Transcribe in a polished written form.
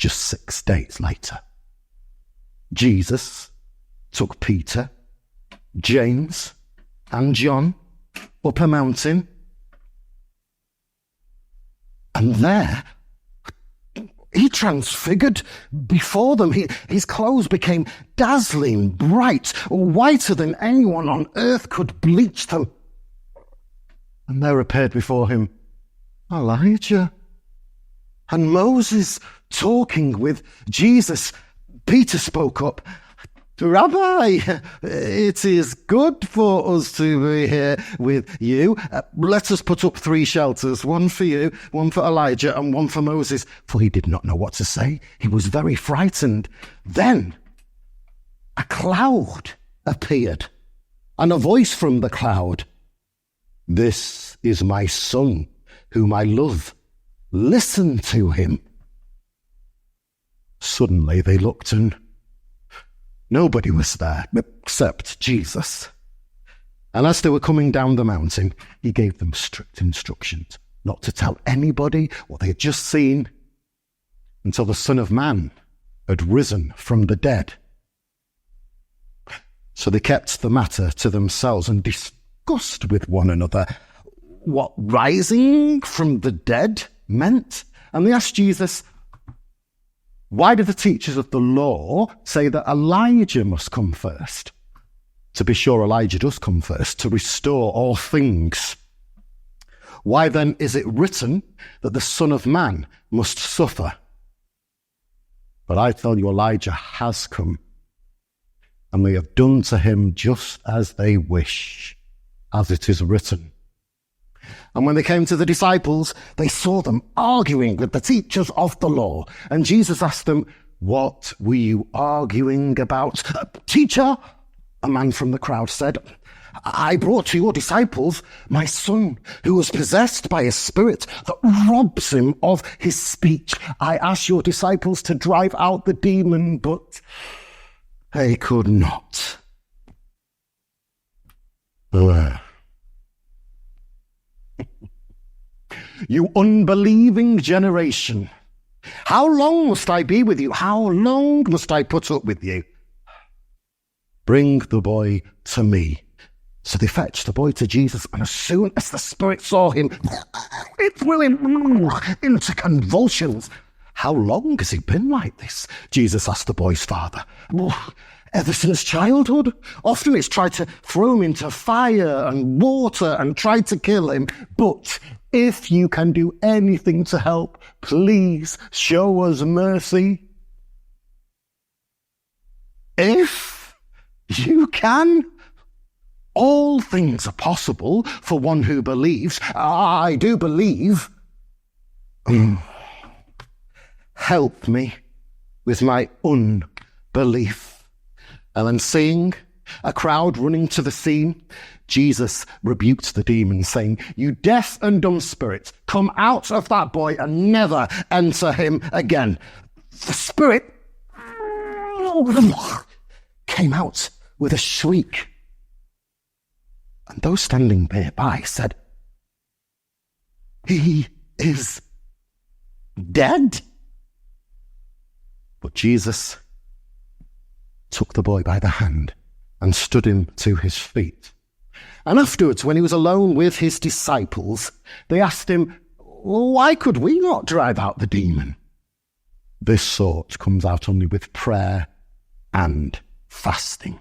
just 6 days later. Jesus took Peter, James, and John up a mountain, and there he transfigured before them. His clothes became dazzling, bright, whiter than anyone on earth could bleach them. And there appeared before him Elijah and Moses talking with Jesus. Peter spoke up, "Rabbi, it is good for us to be here with you. Let us put up 3 shelters, one for you, one for Elijah, and one for Moses." For he did not know what to say. He was very frightened. Then a cloud appeared, and a voice from the cloud, "This is my son, whom I love. Listen to him." Suddenly they looked, and nobody was there except Jesus. And as they were coming down the mountain, he gave them strict instructions not to tell anybody what they had just seen until the Son of Man had risen from the dead. So they kept the matter to themselves and discussed with one another what rising from the dead meant. And they asked Jesus, "Why do the teachers of the law say that Elijah must come first?" To be sure, Elijah does come first to restore all things. "Why then is it written that the Son of Man must suffer? But I tell you, Elijah has come, and they have done to him just as they wish, as it is written." And when they came to the disciples, they saw them arguing with the teachers of the law. And Jesus asked them, "What were you arguing about?" "Teacher," a man from the crowd said, "I brought to your disciples my son, who was possessed by a spirit that robs him of his speech. I asked your disciples to drive out the demon, but they could not." "You unbelieving generation, how long must I be with you? How long must I put up with you? Bring the boy to me." So they fetched the boy to Jesus, and as soon as the spirit saw him, it threw him into convulsions. "How long has he been like this?" Jesus asked the boy's father. "Ever since childhood. Often it's tried to throw him into fire and water and tried to kill him. But if you can do anything to help, please show us mercy." If you can, all things are possible for one who believes. I do believe. Help me with my unbelief. And then seeing a crowd running to the scene, Jesus rebuked the demon, saying, "You deaf and dumb spirit, come out of that boy and never enter him again." The spirit came out with a shriek. And those standing nearby said, "He is dead." But Jesus took the boy by the hand and stood him to his feet. And afterwards, when he was alone with his disciples, they asked him, "Why could we not drive out the demon?" This sort comes out only with prayer and fasting.